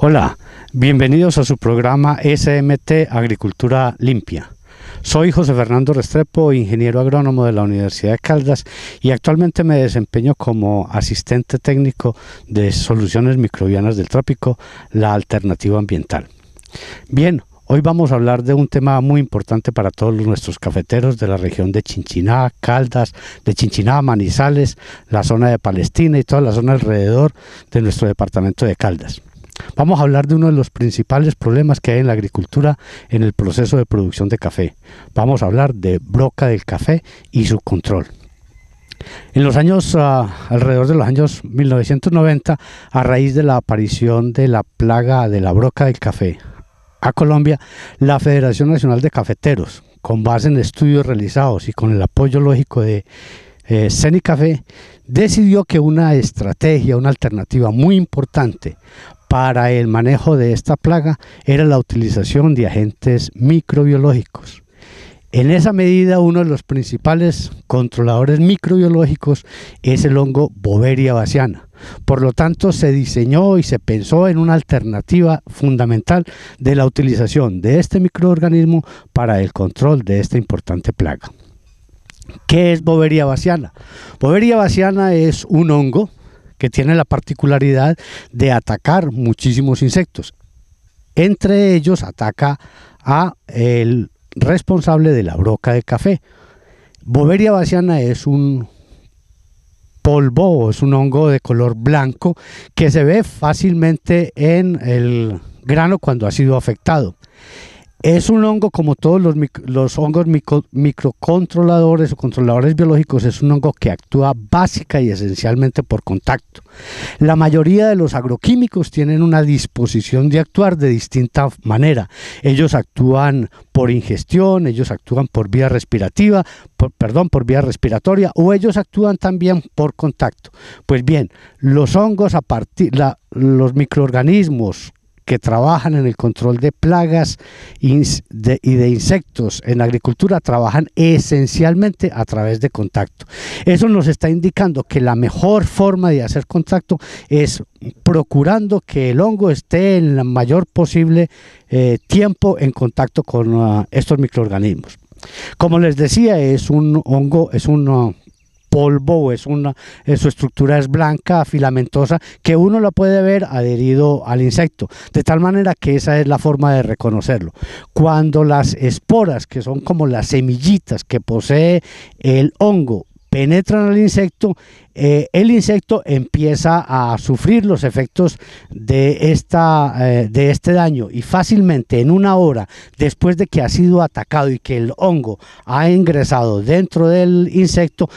Hola, bienvenidos a su programa SMT Agricultura Limpia. Soy José Fernando Restrepo, ingeniero agrónomo de la Universidad de Caldas y actualmente me desempeño como asistente técnico de Soluciones Microbianas del Trópico, la alternativa ambiental. Bien, hoy vamos a hablar de un tema muy importante para todos nuestros cafeteros de la región de Chinchiná, Caldas, de Chinchiná, Manizales, la zona de Palestina y toda la zona alrededor de nuestro departamento de Caldas. Vamos a hablar de uno de los principales problemas que hay en la agricultura en el proceso de producción de café. Vamos a hablar de broca del café y su control. En los años, alrededor de los años 1990, a raíz de la aparición de la plaga de la broca del café a Colombia, la Federación Nacional de Cafeteros, con base en estudios realizados y con el apoyo lógico de Cenicafé, decidió que una estrategia, una alternativa muy importante para el manejo de esta plaga era la utilización de agentes microbiológicos. En esa medida, uno de los principales controladores microbiológicos es el hongo Beauveria bassiana. Por lo tanto, se diseñó y se pensó en una alternativa fundamental de la utilización de este microorganismo para el control de esta importante plaga. ¿Qué es Beauveria bassiana? Beauveria bassiana es un hongo que tiene la particularidad de atacar muchísimos insectos. Entre ellos ataca a el responsable de la broca de café. Beauveria bassiana es un polvo o es un hongo de color blanco que se ve fácilmente en el grano cuando ha sido afectado. Es un hongo, como todos los hongos microcontroladores o controladores biológicos, es un hongo que actúa básica y esencialmente por contacto. La mayoría de los agroquímicos tienen una disposición de actuar de distinta manera. Ellos actúan por ingestión, ellos actúan por vía respirativa, por vía respiratoria, o ellos actúan también por contacto. Pues bien, los hongos los microorganismos que trabajan en el control de plagas y de insectos en la agricultura trabajan esencialmente a través de contacto. Eso nos está indicando que la mejor forma de hacer contacto es procurando que el hongo esté en el mayor posible tiempo en contacto con estos microorganismos. Como les decía, es un hongo, es un polvo, su estructura es blanca, filamentosa, que uno la puede ver adherido al insecto, de tal manera que esa es la forma de reconocerlo. Cuando las esporas, que son como las semillitas que posee el hongo, penetran al insecto, el insecto empieza a sufrir los efectos de este daño y fácilmente en una hora después de que ha sido atacado y que el hongo ha ingresado dentro del insecto,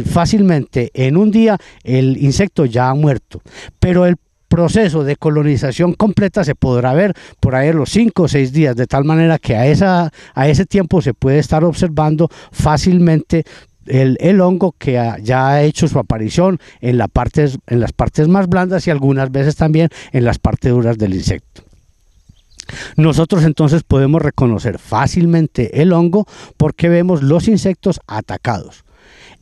fácilmente en un día el insecto ya ha muerto. Pero el proceso de colonización completa se podrá ver por ahí en los 5 o 6 días, de tal manera que a ese tiempo se puede estar observando fácilmente el hongo que ya ha hecho su aparición en las partes más blandas y algunas veces también en las partes duras del insecto. Nosotros entonces podemos reconocer fácilmente el hongo porque vemos los insectos atacados.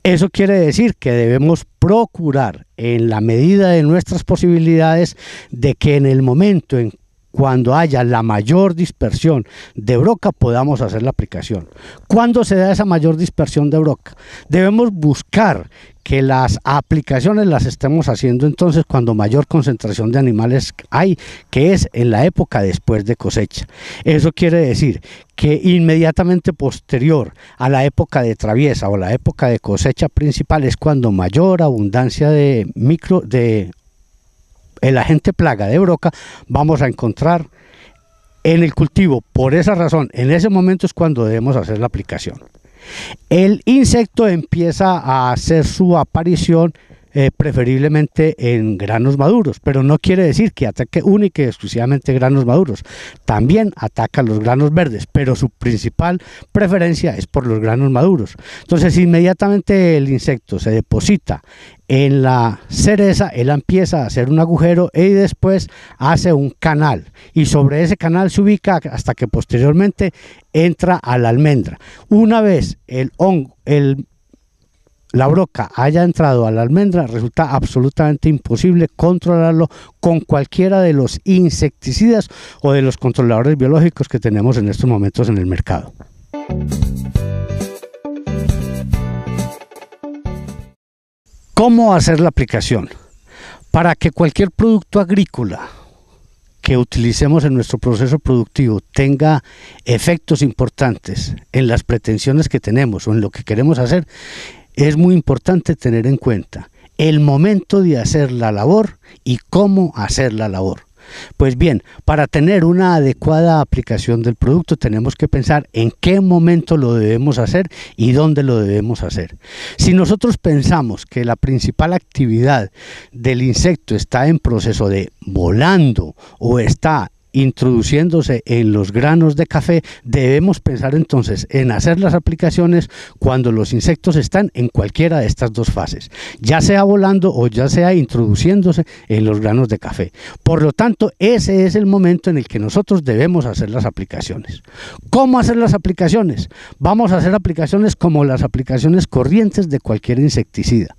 Eso quiere decir que debemos procurar, en la medida de nuestras posibilidades, de que en el momento cuando haya la mayor dispersión de broca podamos hacer la aplicación. ¿Cuándo se da esa mayor dispersión de broca? Debemos buscar que las aplicaciones las estemos haciendo entonces cuando mayor concentración de animales hay, que es en la época después de cosecha. Eso quiere decir que inmediatamente posterior a la época de traviesa o la época de cosecha principal es cuando mayor abundancia de el agente plaga de broca vamos a encontrar en el cultivo. Por esa razón, en ese momento es cuando debemos hacer la aplicación. El insecto empieza a hacer su aparición preferiblemente en granos maduros, pero no quiere decir que ataque única y exclusivamente granos maduros. También ataca los granos verdes, pero su principal preferencia es por los granos maduros. Entonces, inmediatamente el insecto se deposita en la cereza, él empieza a hacer un agujero y después hace un canal, y sobre ese canal se ubica hasta que posteriormente entra a la almendra. Una vez el la broca haya entrado a la almendra, resulta absolutamente imposible controlarlo con cualquiera de los insecticidas o de los controladores biológicos que tenemos en estos momentos en el mercado. ¿Cómo hacer la aplicación? Para que cualquier producto agrícola que utilicemos en nuestro proceso productivo tenga efectos importantes en las pretensiones que tenemos o en lo que queremos hacer, es muy importante tener en cuenta el momento de hacer la labor y cómo hacer la labor. Pues bien, para tener una adecuada aplicación del producto tenemos que pensar en qué momento lo debemos hacer y dónde lo debemos hacer. Si nosotros pensamos que la principal actividad del insecto está en proceso de volando o está introduciéndose en los granos de café, debemos pensar entonces en hacer las aplicaciones cuando los insectos están en cualquiera de estas dos fases, ya sea volando o ya sea introduciéndose en los granos de café. Por lo tanto, ese es el momento en el que nosotros debemos hacer las aplicaciones. ¿Cómo hacer las aplicaciones? Vamos a hacer aplicaciones como las aplicaciones corrientes de cualquier insecticida.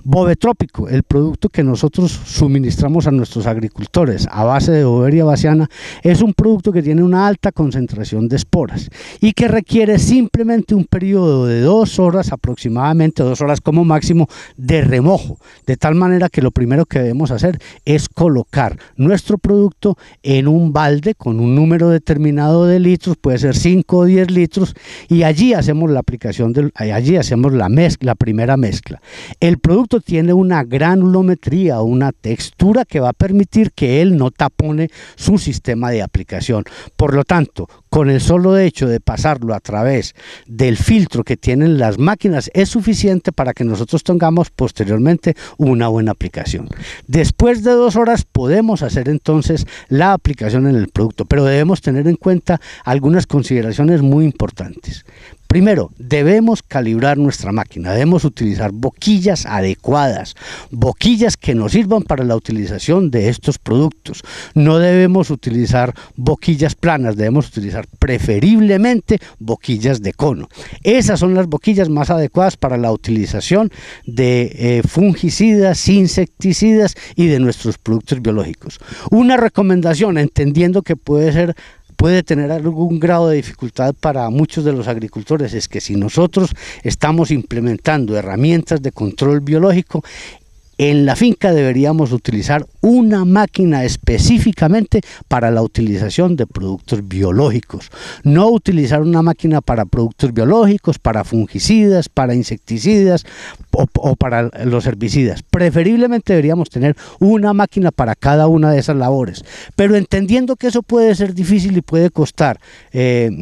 Bovetrópico, el producto que nosotros suministramos a nuestros agricultores a base de Boveria bassiana, es un producto que tiene una alta concentración de esporas y que requiere simplemente un periodo de 2 horas, aproximadamente 2 horas como máximo, de remojo, de tal manera que lo primero que debemos hacer es colocar nuestro producto en un balde con un número determinado de litros, puede ser 5 o 10 litros, y allí hacemos la aplicación, allí hacemos la primera mezcla. El producto tiene una granulometría, una textura que va a permitir que él no tapone su sistema de aplicación. Por lo tanto, con el solo hecho de pasarlo a través del filtro que tienen las máquinas es suficiente para que nosotros tengamos posteriormente una buena aplicación. Después de 2 horas podemos hacer entonces la aplicación en el producto, pero debemos tener en cuenta algunas consideraciones muy importantes. Primero, debemos calibrar nuestra máquina, debemos utilizar boquillas adecuadas, boquillas que nos sirvan para la utilización de estos productos. No debemos utilizar boquillas planas, debemos utilizar preferiblemente boquillas de cono. Esas son las boquillas más adecuadas para la utilización de fungicidas, insecticidas y de nuestros productos biológicos. Una recomendación, entendiendo que puede tener algún grado de dificultad para muchos de los agricultores, es que si nosotros estamos implementando herramientas de control biológico, en la finca deberíamos utilizar una máquina específicamente para la utilización de productos biológicos. No utilizar una máquina para productos biológicos, para fungicidas, para insecticidas o para los herbicidas. Preferiblemente deberíamos tener una máquina para cada una de esas labores. Pero entendiendo que eso puede ser difícil y puede costar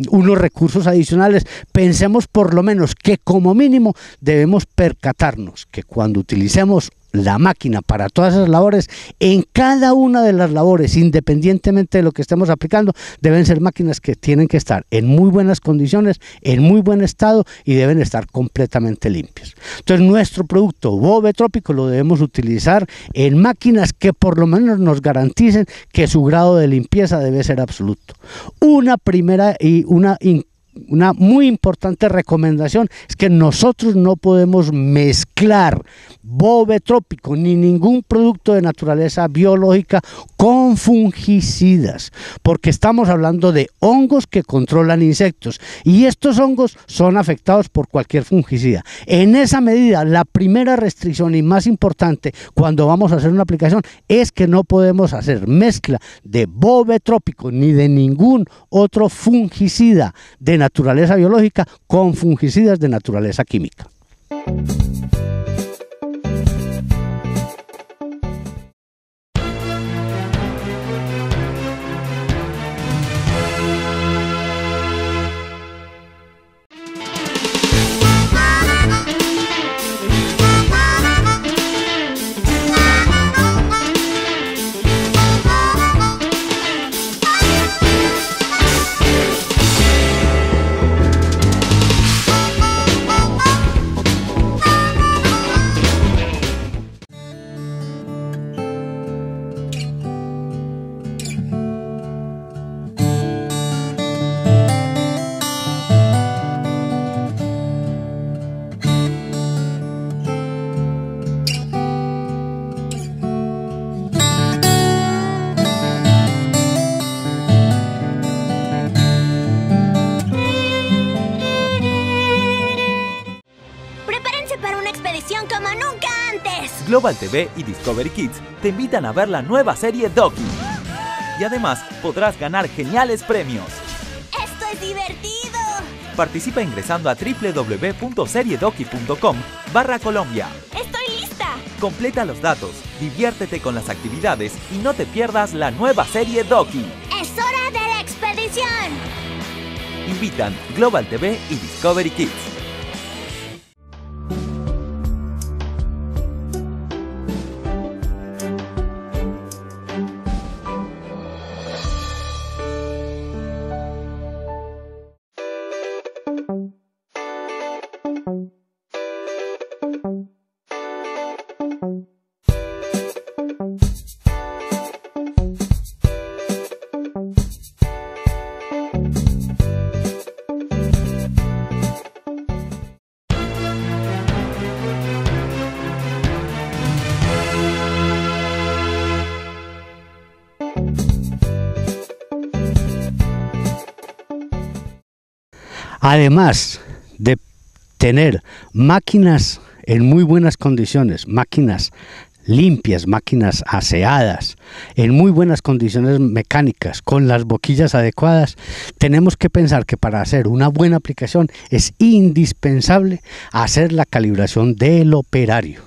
unos recursos adicionales, pensemos por lo menos que como mínimo debemos percatarnos que cuando utilicemos la máquina para todas esas labores, en cada una de las labores, independientemente de lo que estemos aplicando, deben ser máquinas que tienen que estar en muy buenas condiciones, en muy buen estado y deben estar completamente limpias. Entonces nuestro producto Bovetrópico lo debemos utilizar en máquinas que por lo menos nos garanticen que su grado de limpieza debe ser absoluto. Una primera y una muy importante recomendación es que nosotros no podemos mezclar Bovetrópico ni ningún producto de naturaleza biológica con fungicidas, porque estamos hablando de hongos que controlan insectos y estos hongos son afectados por cualquier fungicida. En esa medida, la primera restricción y más importante cuando vamos a hacer una aplicación es que no podemos hacer mezcla de Bovetrópico ni de ningún otro fungicida de naturaleza biológica con fungicidas de naturaleza química. televisión como nunca antes. Global TV y Discovery Kids te invitan a ver la nueva serie Doki. Y además podrás ganar geniales premios. ¡Esto es divertido! Participa ingresando a www.seriedoki.com/Colombia. ¡Estoy lista! Completa los datos, diviértete con las actividades y no te pierdas la nueva serie Doki. ¡Es hora de la expedición! Invitan Global TV y Discovery Kids. Además de tener máquinas en muy buenas condiciones, máquinas limpias, máquinas aseadas, en muy buenas condiciones mecánicas, con las boquillas adecuadas, tenemos que pensar que para hacer una buena aplicación es indispensable hacer la calibración del operario.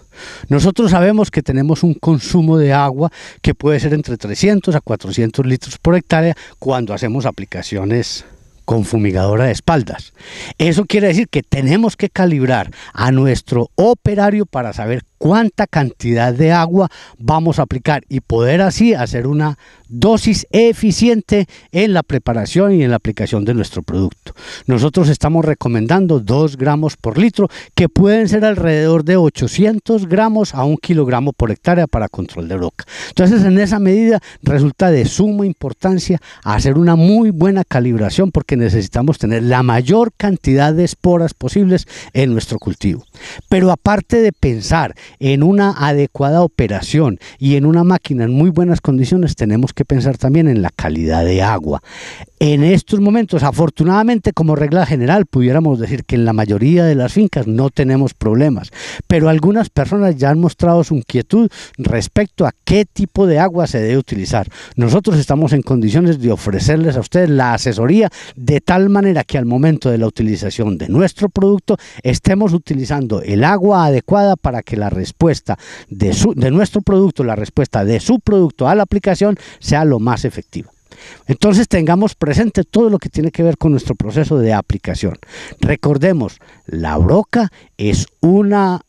Nosotros sabemos que tenemos un consumo de agua que puede ser entre 300 a 400 litros por hectárea cuando hacemos aplicaciones con fumigadora de espaldas. Eso quiere decir que tenemos que calibrar a nuestro operario para saber cuánta cantidad de agua vamos a aplicar y poder así hacer una dosis eficiente en la preparación y en la aplicación de nuestro producto. Nosotros estamos recomendando 2 gramos por litro, que pueden ser alrededor de 800 gramos a 1 kilogramo por hectárea para control de broca. Entonces, en esa medida resulta de suma importancia hacer una muy buena calibración, porque necesitamos tener la mayor cantidad de esporas posibles en nuestro cultivo. Pero aparte de pensar en una adecuada operación y en una máquina en muy buenas condiciones, tenemos que pensar también en la calidad de agua. En estos momentos, afortunadamente, como regla general, pudiéramos decir que en la mayoría de las fincas no tenemos problemas, pero algunas personas ya han mostrado su inquietud respecto a qué tipo de agua se debe utilizar. Nosotros estamos en condiciones de ofrecerles a ustedes la asesoría de tal manera que al momento de la utilización de nuestro producto estemos utilizando el agua adecuada para que la respuesta de nuestro producto, la respuesta de su producto a la aplicación sea lo más efectiva. Entonces tengamos presente todo lo que tiene que ver con nuestro proceso de aplicación. Recordemos, la broca es una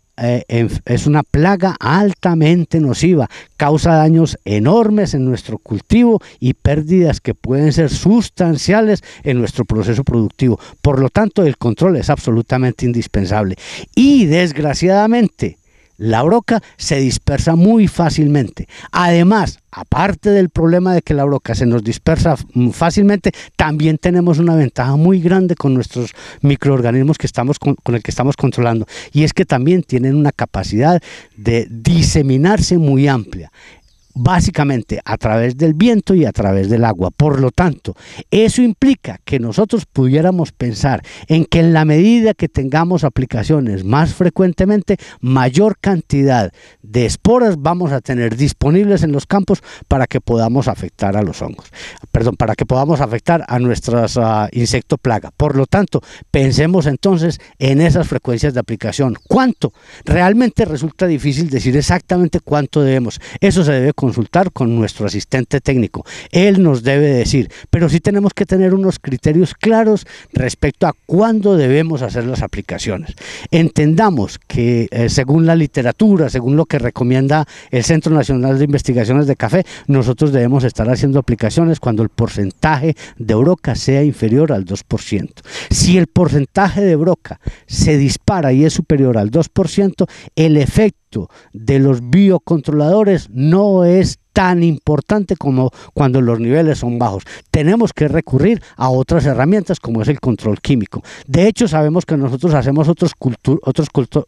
plaga altamente nociva, causa daños enormes en nuestro cultivo y pérdidas que pueden ser sustanciales en nuestro proceso productivo. Por lo tanto, el control es absolutamente indispensable y desgraciadamente la broca se dispersa muy fácilmente. Además, aparte del problema de que la broca se nos dispersa fácilmente, también tenemos una ventaja muy grande con nuestros microorganismos con el que estamos controlando, y es que también tienen una capacidad de diseminarse muy amplia, básicamente a través del viento y a través del agua. Por lo tanto, eso implica que nosotros pudiéramos pensar en que en la medida que tengamos aplicaciones más frecuentemente, mayor cantidad de esporas vamos a tener disponibles en los campos para que podamos afectar a los hongos, para que podamos afectar a nuestras insecto plaga. Por lo tanto, pensemos entonces en esas frecuencias de aplicación. ¿Cuánto? Realmente resulta difícil decir exactamente cuánto debemos. Eso se debe consultar con nuestro asistente técnico. Él nos debe decir, pero sí tenemos que tener unos criterios claros respecto a cuándo debemos hacer las aplicaciones. Entendamos que según la literatura, según lo que recomienda el Centro Nacional de Investigaciones de Café, nosotros debemos estar haciendo aplicaciones cuando el porcentaje de broca sea inferior al 2%. Si el porcentaje de broca se dispara y es superior al 2%, el efecto de los biocontroladores no es tan importante como cuando los niveles son bajos. Tenemos que recurrir a otras herramientas como es el control químico. De hecho, sabemos que nosotros hacemos otros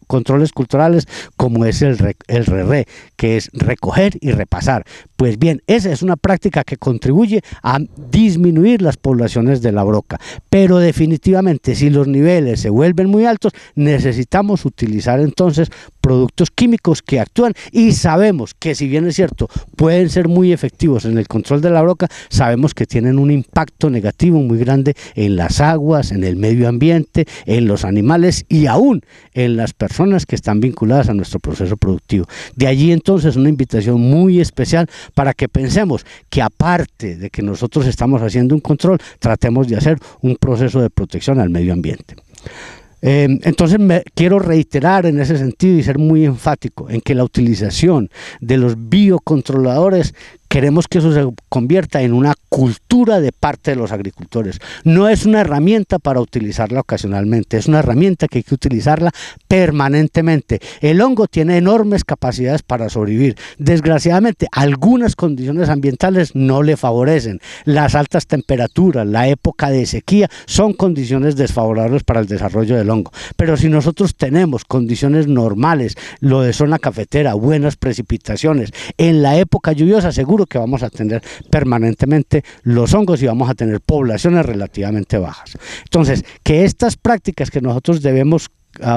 controles culturales como es el RRE, que es recoger y repasar. Pues bien, esa es una práctica que contribuye a disminuir las poblaciones de la broca. Pero definitivamente, si los niveles se vuelven muy altos, necesitamos utilizar entonces productos químicos que actúan y sabemos que, si bien es cierto, pueden ser muy efectivos en el control de la broca, sabemos que tienen un impacto negativo muy grande en las aguas, en el medio ambiente, en los animales y aún en las personas que están vinculadas a nuestro proceso productivo. De allí entonces una invitación muy especial para que pensemos que, aparte de que nosotros estamos haciendo un control, tratemos de hacer un proceso de protección al medio ambiente. Entonces quiero reiterar en ese sentido y ser muy enfático en que la utilización de los biocontroladores, queremos que eso se convierta en una cultura de parte de los agricultores. No es una herramienta para utilizarla ocasionalmente, es una herramienta que hay que utilizarla permanentemente. El hongo tiene enormes capacidades para sobrevivir. Desgraciadamente, algunas condiciones ambientales no le favorecen. Las altas temperaturas, la época de sequía, son condiciones desfavorables para el desarrollo del hongo. Pero si nosotros tenemos condiciones normales, lo de zona cafetera, buenas precipitaciones, en la época lluviosa, seguro que vamos a tener permanentemente los hongos y vamos a tener poblaciones relativamente bajas. Entonces, que estas prácticas que nosotros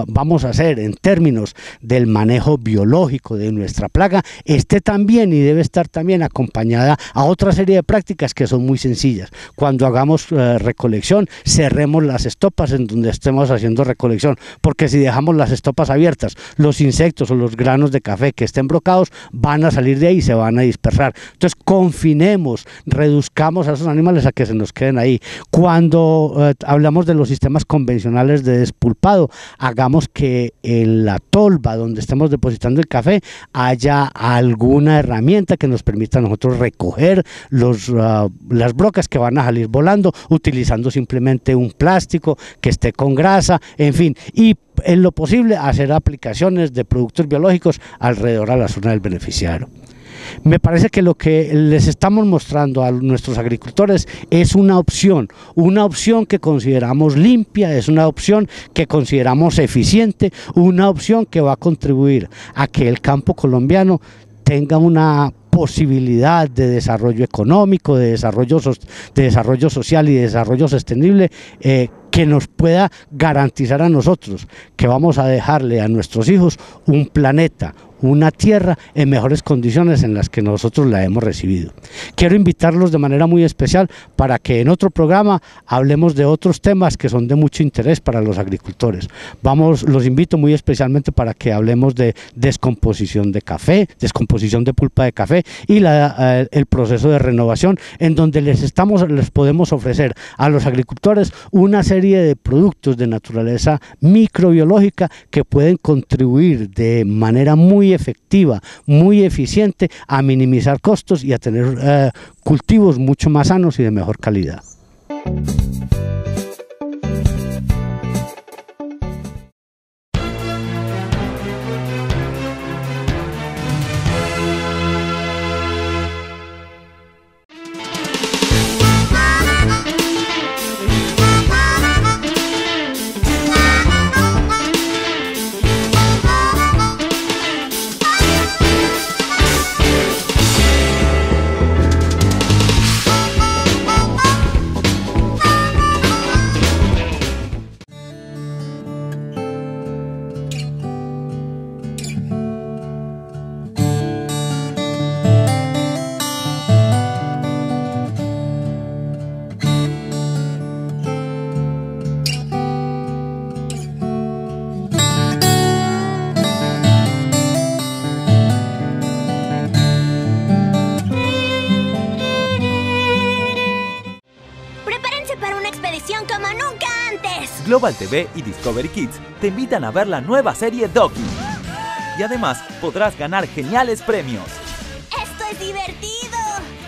vamos a hacer en términos del manejo biológico de nuestra plaga esté también y debe estar también acompañada a otra serie de prácticas que son muy sencillas. Cuando hagamos recolección, cerremos las estopas en donde estemos haciendo recolección, porque si dejamos las estopas abiertas, los insectos o los granos de café que estén brocados van a salir de ahí y se van a dispersar. Entonces, confinemos, reduzcamos a esos animales a que se nos queden ahí. Cuando hablamos de los sistemas convencionales de despulpado, hagamos que en la tolva donde estemos depositando el café haya alguna herramienta que nos permita a nosotros recoger las brocas que van a salir volando, utilizando simplemente un plástico que esté con grasa, en fin, y en lo posible hacer aplicaciones de productos biológicos alrededor a la zona del beneficiario. Me parece que lo que les estamos mostrando a nuestros agricultores es una opción que consideramos limpia, es una opción que consideramos eficiente, una opción que va a contribuir a que el campo colombiano tenga una posibilidad de desarrollo económico, de desarrollo social y de desarrollo sostenible, que nos pueda garantizar a nosotros que vamos a dejarle a nuestros hijos un planeta, una tierra en mejores condiciones en las que nosotros la hemos recibido. Quiero invitarlos de manera muy especial para que en otro programa hablemos de otros temas que son de mucho interés para los agricultores. Los invito muy especialmente para que hablemos de descomposición de café, descomposición de pulpa de café y el proceso de renovación, en donde les podemos ofrecer a los agricultores una serie de productos de naturaleza microbiológica que pueden contribuir de manera muy efectiva, muy eficiente a minimizar costos y a tener cultivos mucho más sanos y de mejor calidad. Como nunca antes. Global TV y Discovery Kids te invitan a ver la nueva serie Doki. Y además podrás ganar geniales premios. ¡Esto es divertido!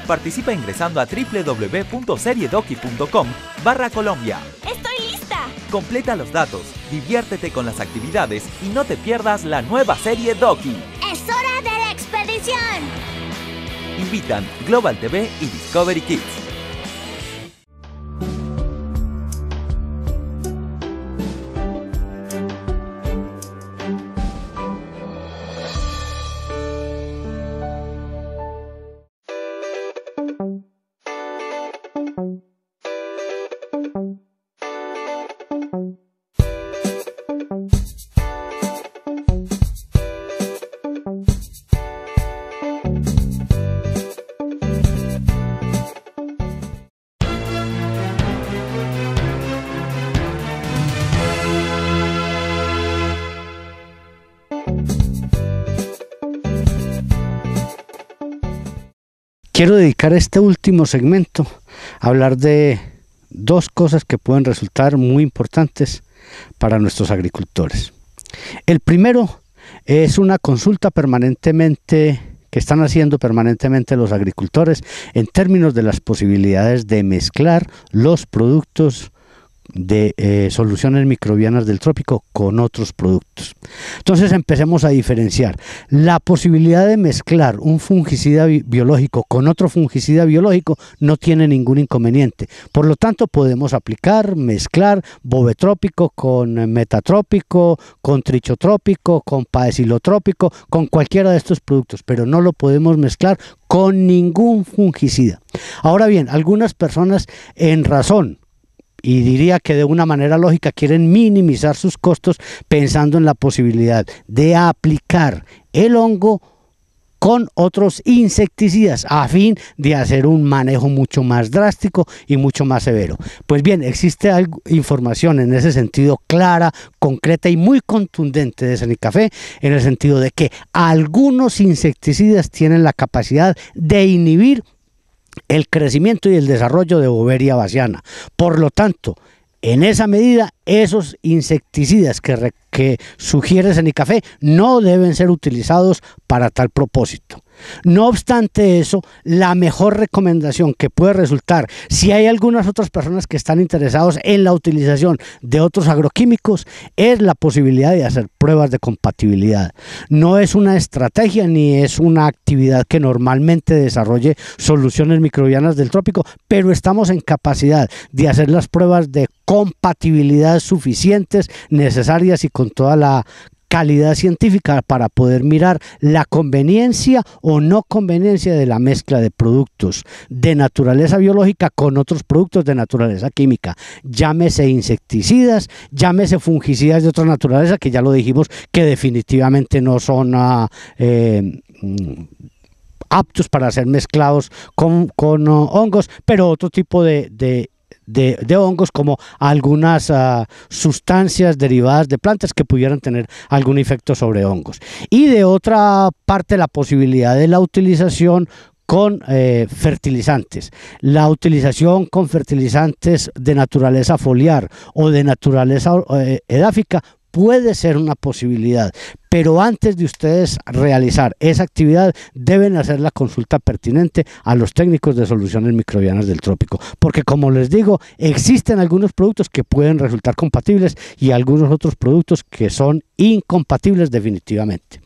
Participa ingresando a www.seriedoki.com/Colombia. ¡Estoy lista! Completa los datos, diviértete con las actividades y no te pierdas la nueva serie Doki. ¡Es hora de la expedición! Invitan Global TV y Discovery Kids. quiero dedicar este último segmento a hablar de dos cosas que pueden resultar muy importantes para nuestros agricultores. El primero es una consulta permanentemente que están haciendo permanentemente los agricultores en términos de las posibilidades de mezclar los productos de soluciones microbianas del trópico con otros productos. Entonces empecemos a diferenciar. La posibilidad de mezclar un fungicida biológico con otro fungicida biológico no tiene ningún inconveniente. Por lo tanto, podemos mezclar bovetrópico con metatrópico, con trichotrópico, con paecilotrópico, con cualquiera de estos productos, pero no lo podemos mezclar con ningún fungicida. Ahora bien, algunas personas en razón, y diría que de una manera lógica, quieren minimizar sus costos pensando en la posibilidad de aplicar el hongo con otros insecticidas a fin de hacer un manejo mucho más drástico y mucho más severo. Pues bien, existe información en ese sentido clara, concreta y muy contundente de Senicafé, en el sentido de que algunos insecticidas tienen la capacidad de inhibir el crecimiento y el desarrollo de Boveria bassiana. Por lo tanto, en esa medida, esos insecticidas que sugiere Senicafé no deben ser utilizados para tal propósito. No obstante eso, la mejor recomendación que puede resultar, si hay algunas otras personas que están interesados en la utilización de otros agroquímicos, es la posibilidad de hacer pruebas de compatibilidad. No es una estrategia ni es una actividad que normalmente desarrolle soluciones microbianas del trópico, pero estamos en capacidad de hacer las pruebas de compatibilidad suficientes, necesarias y con toda la calidad científica para poder mirar la conveniencia o no conveniencia de la mezcla de productos de naturaleza biológica con otros productos de naturaleza química, llámese insecticidas, llámese fungicidas de otra naturaleza, que ya lo dijimos que definitivamente no son aptos para ser mezclados con hongos, pero otro tipo de hongos, como algunas sustancias derivadas de plantas que pudieran tener algún efecto sobre hongos. Y de otra parte, la posibilidad de la utilización con fertilizantes. La utilización con fertilizantes de naturaleza foliar o de naturaleza edáfica puede ser una posibilidad, pero antes de ustedes realizar esa actividad deben hacer la consulta pertinente a los técnicos de soluciones microbianas del trópico, porque como les digo, existen algunos productos que pueden resultar compatibles y algunos otros productos que son incompatibles definitivamente.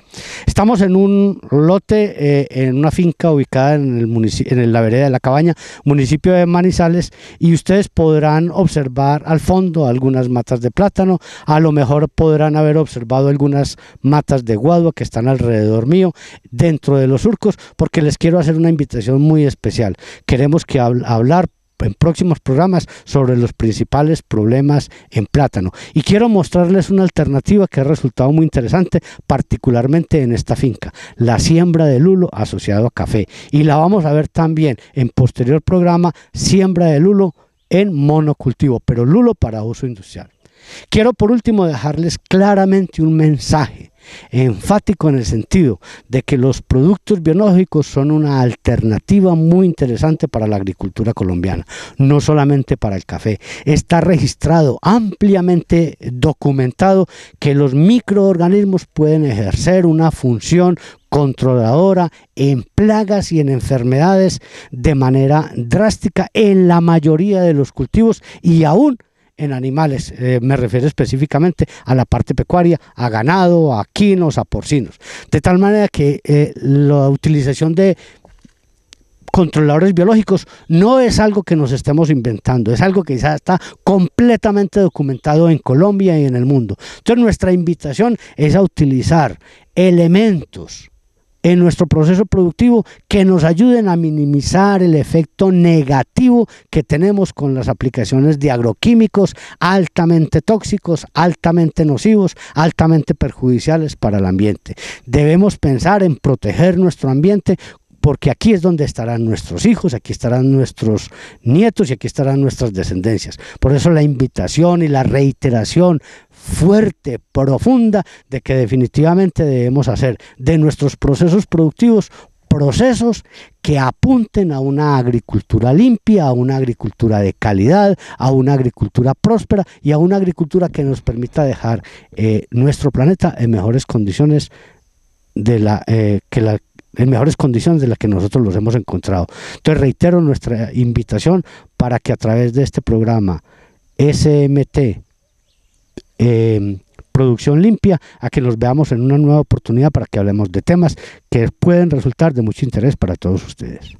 Estamos en un lote, en una finca ubicada en la vereda de La Cabaña, municipio de Manizales, y ustedes podrán observar al fondo algunas matas de plátano, a lo mejor podrán haber observado algunas matas de guadua que están alrededor mío, dentro de los surcos, porque les quiero hacer una invitación muy especial. Queremos hablar en próximos programas sobre los principales problemas en plátano, y quiero mostrarles una alternativa que ha resultado muy interesante, particularmente en esta finca: la siembra de lulo asociado a café, y la vamos a ver también en posterior programa, siembra de lulo en monocultivo, pero lulo para uso industrial. Quiero por último dejarles claramente un mensaje enfático en el sentido de que los productos biológicos son una alternativa muy interesante para la agricultura colombiana, no solamente para el café. Está registrado, ampliamente documentado, que los microorganismos pueden ejercer una función controladora en plagas y en enfermedades de manera drástica en la mayoría de los cultivos y aún en animales. Me refiero específicamente a la parte pecuaria, a ganado, a quinos, a porcinos, de tal manera que la utilización de controladores biológicos no es algo que nos estemos inventando, es algo que ya está completamente documentado en Colombia y en el mundo. Entonces nuestra invitación es a utilizar elementos en nuestro proceso productivo que nos ayuden a minimizar el efecto negativo que tenemos con las aplicaciones de agroquímicos altamente tóxicos, altamente nocivos, altamente perjudiciales para el ambiente. Debemos pensar en proteger nuestro ambiente, porque aquí es donde estarán nuestros hijos, aquí estarán nuestros nietos y aquí estarán nuestras descendencias. Por eso la invitación y la reiteración fuerte, profunda, de que definitivamente debemos hacer de nuestros procesos productivos procesos que apunten a una agricultura limpia, a una agricultura de calidad, a una agricultura próspera y a una agricultura que nos permita dejar nuestro planeta en mejores condiciones en mejores condiciones de las que nosotros los hemos encontrado. Entonces reitero nuestra invitación para que a través de este programa SMT Producción Limpia, a que nos veamos en una nueva oportunidad para que hablemos de temas que pueden resultar de mucho interés para todos ustedes.